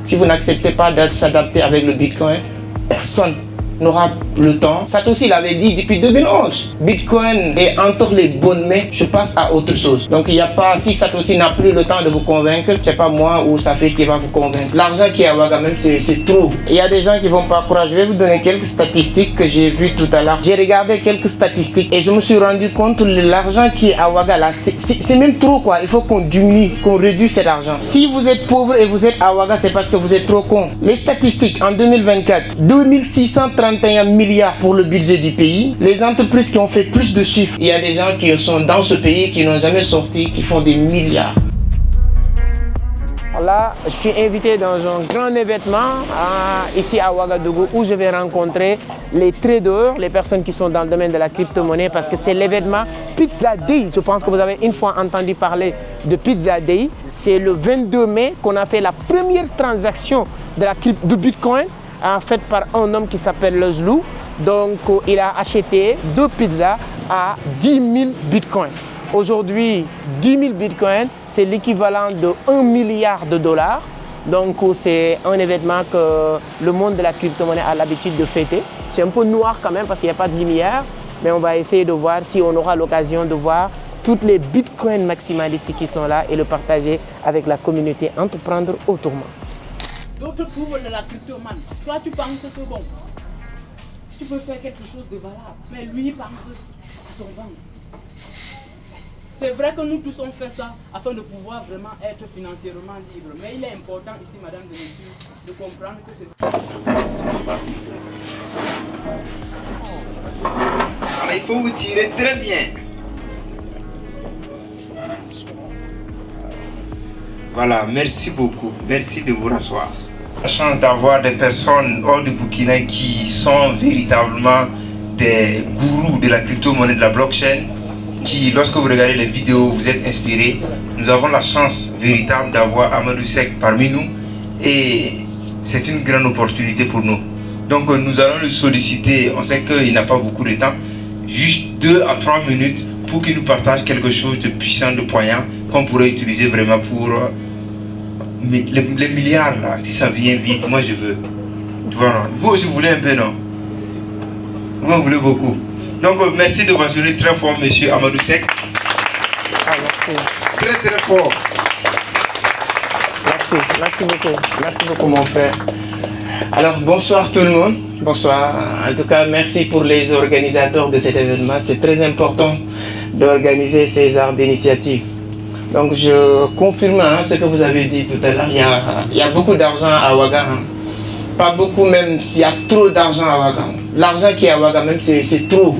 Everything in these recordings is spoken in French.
Si vous n'acceptez pas de s'adapter avec le Bitcoin, personne n'aura le temps. Satoshi l'avait dit depuis 2011. Bitcoin est entre les bonnes mains, je passe à autre chose. Donc il n'y a pas, si Satoshi n'a plus le temps de vous convaincre, c'est pas moi ou Safé qui va vous convaincre. L'argent qui est à Ouaga même, c'est trop. Il y a des gens qui vont pas croire. Je vais vous donner quelques statistiques que j'ai vues tout à l'heure. J'ai regardé quelques statistiques et je me suis rendu compte que l'argent qui est à Ouaga là, c'est même trop quoi. Il faut qu'on diminue, qu'on réduise cet argent. Si vous êtes pauvre et vous êtes à Ouaga, c'est parce que vous êtes trop con. Les statistiques en 2024, 2631 milliards pour le budget du pays. Les entreprises qui ont fait plus de chiffres, il y a des gens qui sont dans ce pays qui n'ont jamais sorti, qui font des milliards. Là, je suis invité dans un grand événement ici à Ouagadougou où je vais rencontrer les traders, les personnes qui sont dans le domaine de la crypto-monnaie parce que c'est l'événement Pizza Day. Je pense que vous avez une fois entendu parler de Pizza Day. C'est le 22 mai qu'on a fait la première transaction de Bitcoin faite par un homme qui s'appelle Lezlou. Donc, il a acheté 2 pizzas à 10 000 bitcoins. Aujourd'hui, 10 000 bitcoins, c'est l'équivalent de 1 milliard de dollars. Donc, c'est un événement que le monde de la crypto-monnaie a l'habitude de fêter. C'est un peu noir quand même parce qu'il n'y a pas de lumière, mais on va essayer de voir si on aura l'occasion de voir toutes les bitcoins maximalistes qui sont là et le partager avec la communauté Entreprendre Autrement. D'autres trouvent la cryptomane. Toi, tu penses que bon, tu peux faire quelque chose de valable, mais lui pense à son ventre. C'est vrai que nous tous on fait ça afin de pouvoir vraiment être financièrement libre. Mais il est important ici, madame et messieurs, de comprendre que c'est... Alors il faut vous tirer très bien. Voilà, merci beaucoup. Merci de vous rasseoir. La chance d'avoir des personnes hors du Burkina qui sont véritablement des gourous de la crypto-monnaie, de la blockchain, qui, lorsque vous regardez les vidéos, vous êtes inspirés. Nous avons la chance véritable d'avoir Amadou Seck parmi nous et c'est une grande opportunité pour nous. Donc nous allons le solliciter, on sait qu'il n'a pas beaucoup de temps, juste 2 à 3 minutes pour qu'il nous partage quelque chose de puissant, de poignant, qu'on pourrait utiliser vraiment pour les milliards là, si ça vient vite, moi je veux. Tu vois, non? Vous aussi vous voulez un peu, non? Vous en voulez beaucoup. Donc merci de vous assurer très fort, monsieur Amadou Seck. Merci. Très très fort. Merci beaucoup mon frère. Alors bonsoir tout le monde, bonsoir. En tout cas merci pour les organisateurs de cet événement. C'est très important d'organiser ces genres d'initiatives. Donc je confirme ce que vous avez dit tout à l'heure, il y a beaucoup d'argent à Ouaga. Pas beaucoup même, il y a trop d'argent à Ouaga. L'argent qui est à Ouaga même c'est trop.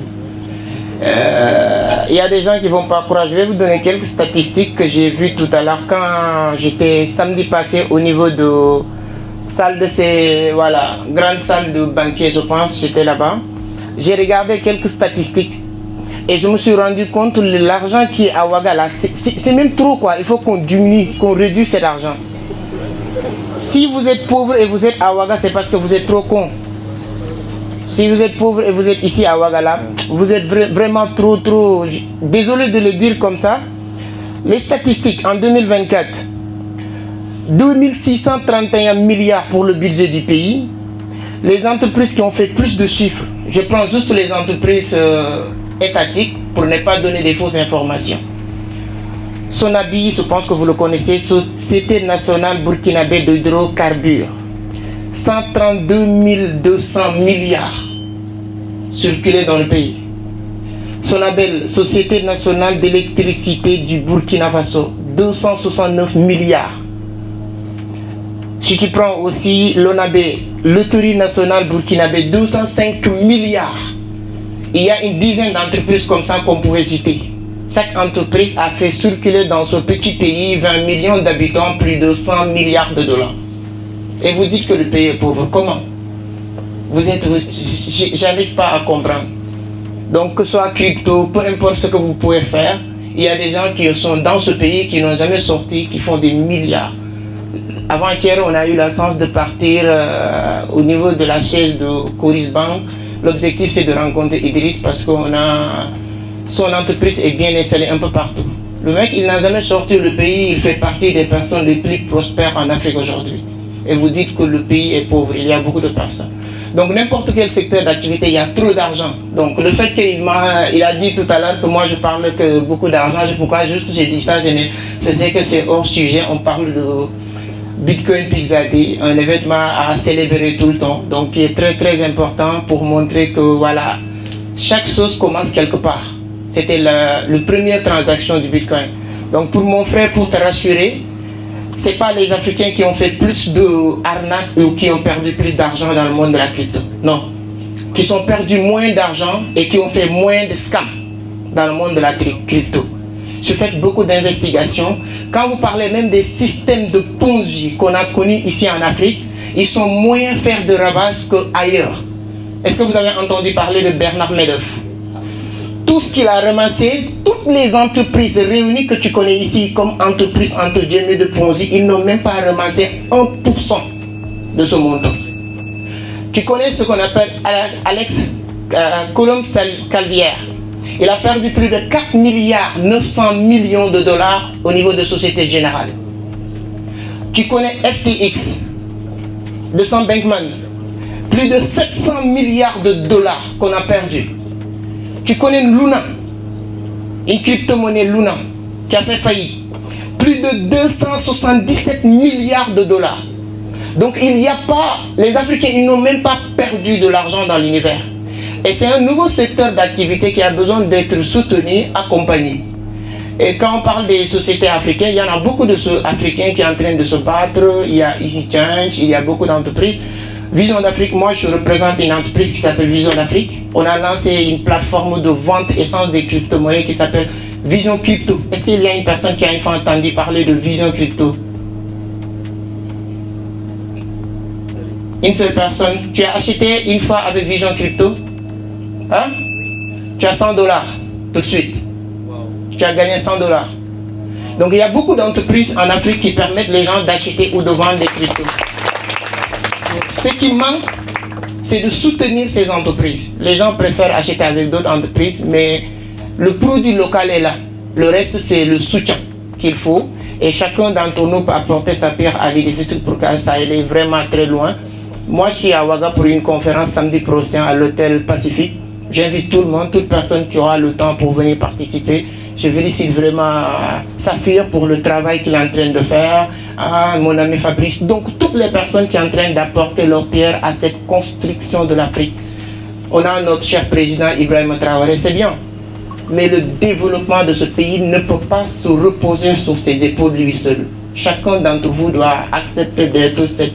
Il y a des gens qui vont pas croire. Je vais vous donner quelques statistiques que j'ai vues tout à l'heure quand j'étais samedi passé au niveau de salle de ces grande salle de banquier, je pense, j'étais là-bas. J'ai regardé quelques statistiques et je me suis rendu compte que l'argent qui est à Ouaga là, c'est même trop quoi. Il faut qu'on diminue, qu'on réduise cet argent. Si vous êtes pauvre et vous êtes à Ouaga, c'est parce que vous êtes trop con. Si vous êtes pauvre et vous êtes ici à Ouaga, vous êtes vraiment trop... Désolé de le dire comme ça. Les statistiques en 2024, 2631 milliards pour le budget du pays. Les entreprises qui ont fait plus de chiffres, je prends juste les entreprises étatiques pour ne pas donner des fausses informations. Sonabi, je pense que vous le connaissez, Société nationale burkinabé d'hydrocarbures. 132 200 milliards circulés dans le pays. Sonabel, Société nationale d'électricité du Burkina Faso, 269 milliards. Si tu prends aussi l'ONABé, Loterie nationale burkinabé, 205 milliards. Il y a une dizaine d'entreprises comme ça qu'on pouvait citer. Chaque entreprise a fait circuler dans ce petit pays 20 millions d'habitants, plus de 100 milliards de dollars. Et vous dites que le pays est pauvre. Comment? J'arrive pas à comprendre. Donc que ce soit crypto, peu importe ce que vous pouvez faire, il y a des gens qui sont dans ce pays, qui n'ont jamais sorti, qui font des milliards. Avant-hier, on a eu la chance de partir au niveau de la chaise de Coris Bank. L'objectif, c'est de rencontrer Idriss parce que son entreprise est bien installée un peu partout. Le mec, il n'a jamais sorti le pays, il fait partie des personnes les plus prospères en Afrique aujourd'hui. et vous dites que le pays est pauvre. Il y a beaucoup de personnes. Donc n'importe quel secteur d'activité, il y a trop d'argent. Donc le fait qu'il a dit tout à l'heure que moi je parle que beaucoup d'argent, pourquoi juste j'ai dit ça, c'est que c'est hors sujet. On parle de Bitcoin Pizza Day, un événement à célébrer tout le temps, donc qui est très très important pour montrer que voilà, chaque chose commence quelque part. C'était la première transaction du Bitcoin. Donc pour mon frère, pour te rassurer, c'est pas les Africains qui ont fait plus de arnaques ou qui ont perdu plus d'argent dans le monde de la crypto. Non. Qui ont perdu moins d'argent et qui ont fait moins de scams dans le monde de la crypto. Je fais beaucoup d'investigations. Quand vous parlez même des systèmes de Ponzi qu'on a connus ici en Afrique, ils sont moins faire de ravages qu'ailleurs. Est-ce que vous avez entendu parler de Bernard Madoff? Tout ce qu'il a ramassé, toutes les entreprises réunies que tu connais ici comme entreprises entre guillemets de Ponzi, ils n'ont même pas ramassé 1% de ce montant. Tu connais ce qu'on appelle Alex Coulombe-Calvière. Il a perdu plus de 4 milliards 900 millions de dollars au niveau de Société Générale. Tu connais FTX de Sam Bankman. Plus de 700 milliards de dollars qu'on a perdu. Tu connais Luna, une crypto-monnaie Luna, qui a fait faillite. Plus de 277 milliards de dollars. Donc il n'y a pas, les Africains, ils n'ont même pas perdu de l'argent dans l'univers. Et c'est un nouveau secteur d'activité qui a besoin d'être soutenu, accompagné. Et quand on parle des sociétés africaines, il y en a beaucoup de Africains qui sont en train de se battre. Il y a Easy Change, il y a beaucoup d'entreprises. Vision d'Afrique, moi je représente une entreprise qui s'appelle Vision d'Afrique. On a lancé une plateforme de vente essence des crypto-monnaies qui s'appelle Vision Crypto. Est-ce qu'il y a une personne qui a une fois entendu parler de Vision Crypto? Une seule personne. Tu as acheté une fois avec Vision Crypto? Hein? Tu as 100 dollars tout de suite. Tu as gagné 100 dollars. Donc il y a beaucoup d'entreprises en Afrique qui permettent les gens d'acheter ou de vendre des cryptos. Ce qui manque, c'est de soutenir ces entreprises. Les gens préfèrent acheter avec d'autres entreprises, mais le produit local est là. Le reste, c'est le soutien qu'il faut. Et chacun d'entre nous peut apporter sa pierre à l'édifice pour que ça aille vraiment très loin. Moi, je suis à Ouaga pour une conférence samedi prochain à l'hôtel Pacifique. J'invite tout le monde, toute personne qui aura le temps pour venir participer. Je félicite vraiment Saphir pour le travail qu'il est en train de faire, mon ami Fabrice. Donc, toutes les personnes qui sont en train d'apporter leur pierre à cette construction de l'Afrique. On a notre cher président Ibrahima Traoré, c'est bien. Mais le développement de ce pays ne peut pas se reposer sur ses épaules lui seul. Chacun d'entre vous doit accepter d'être cette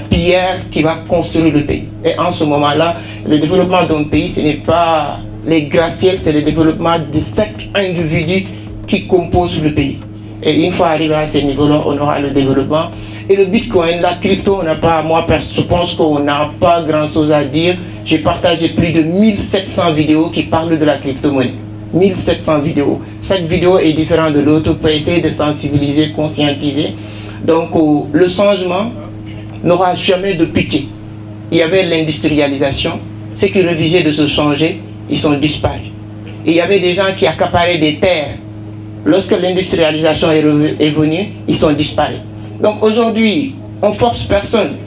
pierre qui va construire le pays. Et en ce moment-là, le développement d'un pays, ce n'est pas les gratte-ciels, c'est le développement de chaque individu qui compose le pays. Et une fois arrivé à ce niveau-là, on aura le développement. Et le Bitcoin, la crypto, on n'a pas, moi je pense qu'on n'a pas grand-chose à dire. J'ai partagé plus de 1700 vidéos qui parlent de la crypto-monnaie. 1700 vidéos. Chaque vidéo est différente de l'autre pour essayer de sensibiliser, conscientiser. Donc le changement n'aura jamais de piqué. Il y avait l'industrialisation. Ceux qui refusaient de se changer, ils sont disparus. Et il y avait des gens qui accaparaient des terres. Lorsque l'industrialisation est venue, ils sont disparus. Donc aujourd'hui, on force personne.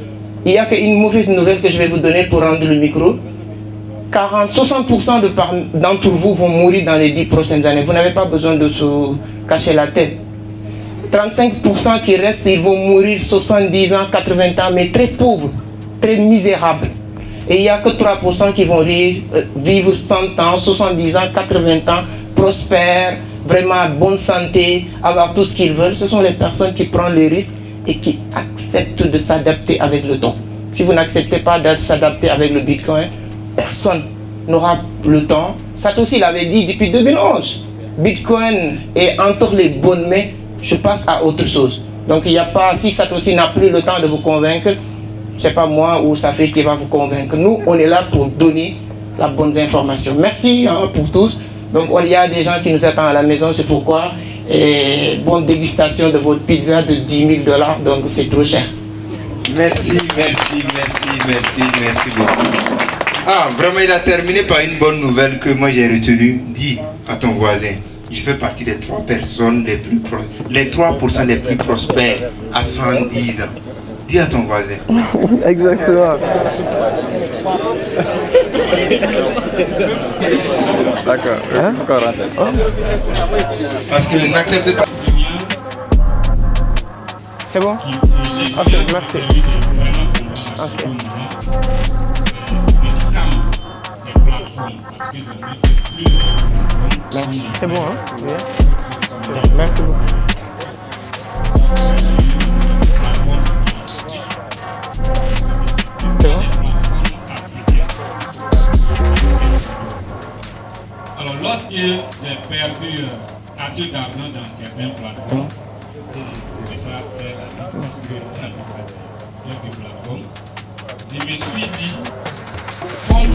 Il n'y a qu'une mauvaise nouvelle que je vais vous donner pour rendre le micro. 60% d'entre vous vont mourir dans les 10 prochaines années. Vous n'avez pas besoin de se cacher la tête. 35% qui restent, ils vont mourir 70 ans, 80 ans, mais très pauvres, très misérables. Et il n'y a que 3% qui vont vivre 100 ans, 70 ans, 80 ans, prospères, vraiment bonne santé, avoir tout ce qu'ils veulent. Ce sont les personnes qui prennent les risques et qui acceptent de s'adapter avec le temps. Si vous n'acceptez pas de s'adapter avec le Bitcoin, personne n'aura le temps. Satoshi l'avait dit depuis 2011. Bitcoin est entre les bonnes mains, je passe à autre chose. Donc il n'y a pas, si Satoshi n'a plus le temps de vous convaincre, c'est pas moi ou Safi qui va vous convaincre. Nous, on est là pour donner la bonne information. Merci pour tous. Donc il y a des gens qui nous attendent à la maison, c'est pourquoi. Et bonne dégustation de votre pizza de 10 000 $, donc c'est trop cher. Merci beaucoup. Ah, vraiment, il a terminé par une bonne nouvelle que moi j'ai retenue. Dis à ton voisin, je fais partie des 3 personnes les plus les 3% les plus prospères à 110 ans. dis à ton voisin. Exactement. D'accord. Hein? Encore en tête. Parce que n'accepte pas. C'est bon? Ok, merci. Ok. C'est bon, hein? Bien. C'est bon. Merci beaucoup. C'est bon? Alors, lorsque j'ai perdu assez d'argent dans certaines plateformes, je ne pouvais pas faire la liste parce que quelques plateformes, je me suis dit, comme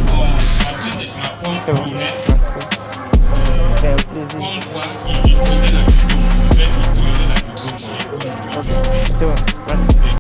parce que ces plateformes tournaient, C'est un plaisir. comme quoi ils utilisaient la crypto, je vais utiliser la crypto-monnaie pour nous. C'est bon. Merci.